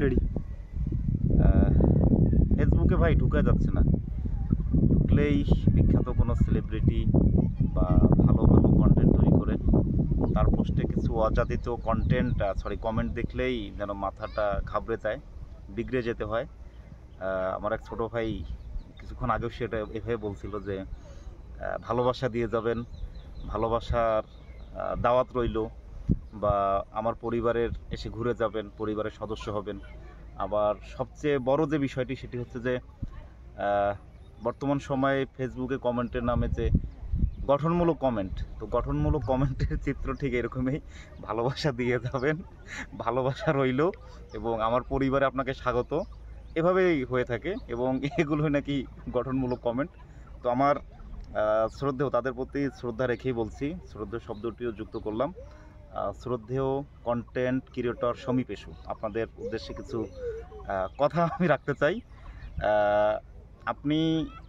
Ready. ফেসবুকে ভাই ঢুকা যাচ্ছে না। ঢুকলেই বিখ্যাত কোনো সেলিব্রিটি বা ভালো ভালো কন্টেন্ট তৈরি করে তার পোস্টে কিছু অযাচিত কমেন্ট দেখলেই যেন মাথাটা ঘাবড়ে যায়, বিগড়ে যেতে হয়। আমার এক ছোটো ভাই কিছুক্ষণ আগেও সেটা এভাবে বলছিল যে ভালোবাসা দিয়ে যাবেন, ভালোবাসার দাওয়াত রইল, বা আমার পরিবারের এসে ঘুরে যাবেন, পরিবারের সদস্য হবেন। আবার সবচেয়ে বড় যে বিষয়টি সেটি হচ্ছে যে বর্তমান সময়ে ফেসবুকে কমেন্টের নামে যে গঠনমূলক কমেন্ট, তো গঠনমূলক কমেন্টের চিত্র ঠিক এরকমই, ভালোবাসা দিয়ে যাবেন, ভালোবাসা রইল এবং আমার পরিবারে আপনাকে স্বাগত, এভাবেই হয়ে থাকে এবং এগুলোই নাকি গঠনমূলক কমেন্ট। তো আমার শ্রদ্ধেয়, তাদের প্রতি শ্রদ্ধা রেখেই বলছি, শ্রদ্ধেয় শব্দটিও যুক্ত করলাম। শ্রদ্ধেয় কন্টেন্ট ক্রিয়েটর সমীপেশু, আপনাদের উদ্দেশ্যে কিছু কথা আমি রাখতে চাই। আপনি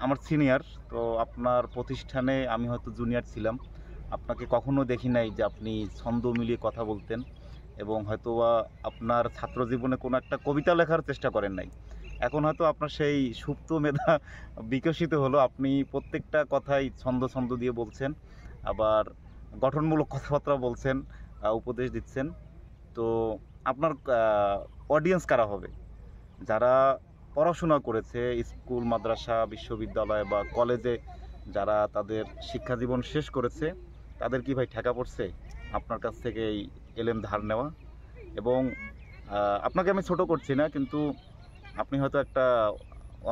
আমার সিনিয়র, তো আপনার প্রতিষ্ঠানে আমি হয়তো জুনিয়র ছিলাম। আপনাকে কখনো দেখি নাই যে আপনি ছন্দ মিলিয়ে কথা বলতেন, এবং হয়তো আপনার ছাত্র জীবনে কোনো একটা কবিতা লেখার চেষ্টা করেন নাই। এখন হয়তো আপনার সেই সুপ্ত মেধা বিকশিত হলো, আপনি প্রত্যেকটা কথাই ছন্দ ছন্দ দিয়ে বলছেন, আবার গঠনমূলক কথাবার্তা বলছেন, উপদেশ দিচ্ছেন। তো আপনার অডিয়েন্স কারা হবে? যারা পড়াশোনা করেছে স্কুল, মাদ্রাসা, বিশ্ববিদ্যালয় বা কলেজে, যারা তাদের শিক্ষা জীবন শেষ করেছে, তাদের কি ভাই ঠেকা পড়ছে আপনার কাছ থেকে এই এলেম ধার নেওয়া? এবং আপনাকে আমি ছোট করছি না, কিন্তু আপনি হয়তো একটা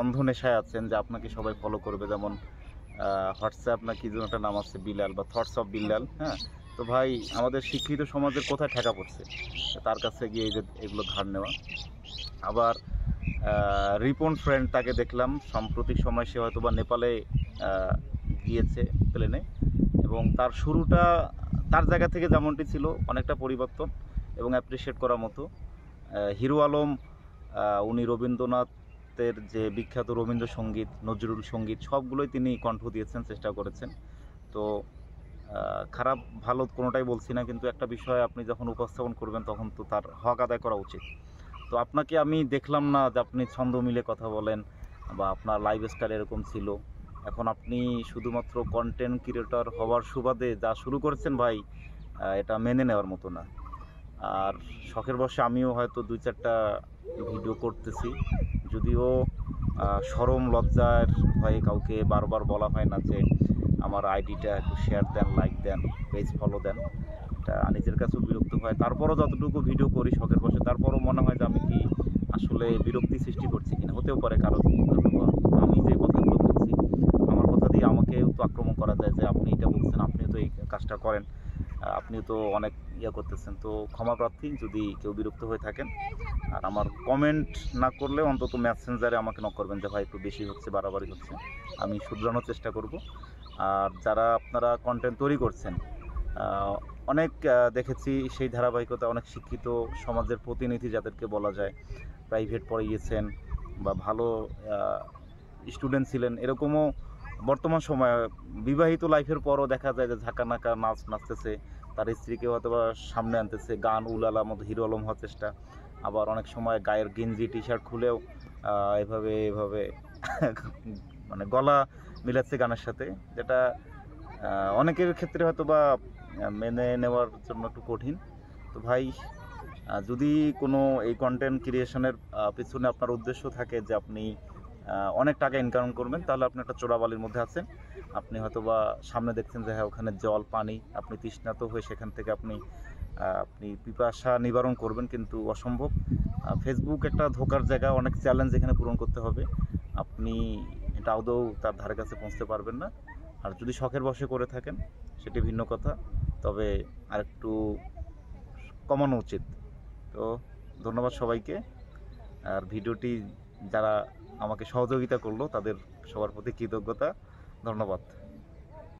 অন্ধ নেশায় আছেন যে আপনাকে সবাই ফলো করবে, যেমন হোয়াটসঅ্যাপ না কি যেন একটা নাম আছে, বিলাল বা থটস অফ বিল্লাল। হ্যাঁ, তো ভাই আমাদের শিক্ষিত সমাজের কোথায় ঠেকা পড়ছে তার কাছে গিয়ে এই যে এগুলো ধার নেওয়া? আবার রিপন ফ্রেন্ড, তাকে দেখলাম সাম্প্রতিক সময়, সে হয়তো বা নেপালে গিয়েছে প্লেনে, এবং তার শুরুটা তার জায়গা থেকে যেমনটি ছিল অনেকটা পরিবর্তন এবং অ্যাপ্রিসিয়েট করার মতো। হিরো আলম, উনি রবীন্দ্রনাথের যে বিখ্যাত রবীন্দ্রসঙ্গীত, নজরুল সঙ্গীত সবগুলোই তিনি কণ্ঠ দিয়েছেন, চেষ্টা করেছেন। তো খারাপ ভালো কোনোটাই বলছি না, কিন্তু একটা বিষয় আপনি যখন উপস্থাপন করবেন তখন তো তার হক আদায় করা উচিত। তো আপনাকে আমি দেখলাম না যে আপনি ছন্দ মিলে কথা বলেন বা আপনার লাইফস্টাইল এরকম ছিল। এখন আপনি শুধুমাত্র কন্টেন্ট ক্রিয়েটর হওয়ার সুবাদে যা শুরু করেছেন ভাই, এটা মেনে নেওয়ার মতো না। আর শখের বশে আমিও হয়তো 2-4টা ভিডিও করতেছি, যদিও শরম লজ্জার ভয়ে কাউকে বারবার বলা হয় না যে আমার আইডিটা একটু শেয়ার দেন, লাইক দেন, পেজ ফলো দেন। এটা নিজের কাছেও বিরক্ত হয়। তারপরও যতটুকু ভিডিও করি শখের বশে, তারপরও মনে হয় যে আমি কি আসলে বিরক্তি সৃষ্টি করছি কিনা। হতেও পারে কারো আমি যে কথাগুলো বলছি, আমার কথা দিয়ে আমাকেও তো আক্রমণ করা যায় যে আপনি এটা বলছেন, আপনিও তো এই কাজটা করেন, আপনিও তো অনেক করতেছেন। তো ক্ষমা প্রার্থী যদি কেউ বিরক্ত হয়ে থাকেন। আর আমার কমেন্ট না করলে অন্তত মেসেঞ্জারে আমাকে নক করবেন যে ভাই একটু বেশি হচ্ছে, বাড়াবাড়ি হচ্ছে, আমি শুধরানোর চেষ্টা করব। আর যারা আপনারা কন্টেন্ট তৈরি করছেন, অনেক দেখেছি সেই ধারাবাহিকতা, অনেক শিক্ষিত সমাজের প্রতিনিধি যাদেরকে বলা যায়, প্রাইভেট পড়িয়েছেন বা ভালো স্টুডেন্ট ছিলেন, এরকমও বর্তমান সময়ে বিবাহিত লাইফের পরও দেখা যায় যে ঝাঁকানাকা নাচতেছে, তার স্ত্রীকে হয়তো বা সামনে আনতেছে, গান উলালা মতো হিরো আলম হওয়ার চেষ্টা। আবার অনেক সময় গায়ের গেঞ্জি টি শার্ট খুলেও এভাবে এভাবে মানে গলা মিলাচ্ছে গানের সাথে, যেটা অনেকের ক্ষেত্রে হয়তো বা মেনে নেওয়ার জন্য একটু কঠিন। তো ভাই, যদি কোনো এই কন্টেন্ট ক্রিয়েশনের পিছনে আপনার উদ্দেশ্য থাকে যে আপনি অনেক টাকা ইনকাম করবেন, তাহলে আপনি একটা চোরাবালির মধ্যে আছেন। আপনি হয়তো বা সামনে দেখছেন যে হ্যাঁ ওখানে জল, পানি, আপনি তৃষ্ণার্ত হয়ে সেখান থেকে আপনি পিপাসা নিবারণ করবেন, কিন্তু অসম্ভব। ফেসবুক একটা ধোকার জায়গা, অনেক চ্যালেঞ্জ এখানে পূরণ করতে হবে, আপনি এটা আদৌ তার ধারে কাছে পৌঁছতে পারবেন না। আর যদি শখের বশে করে থাকেন সেটি ভিন্ন কথা, তবে আরেকটু কমানো উচিত। তো ধন্যবাদ সবাইকে। আর ভিডিওটি যারা আমাকে সহযোগিতা করলো তাদের সবার প্রতি কৃতজ্ঞতা, ধন্যবাদ।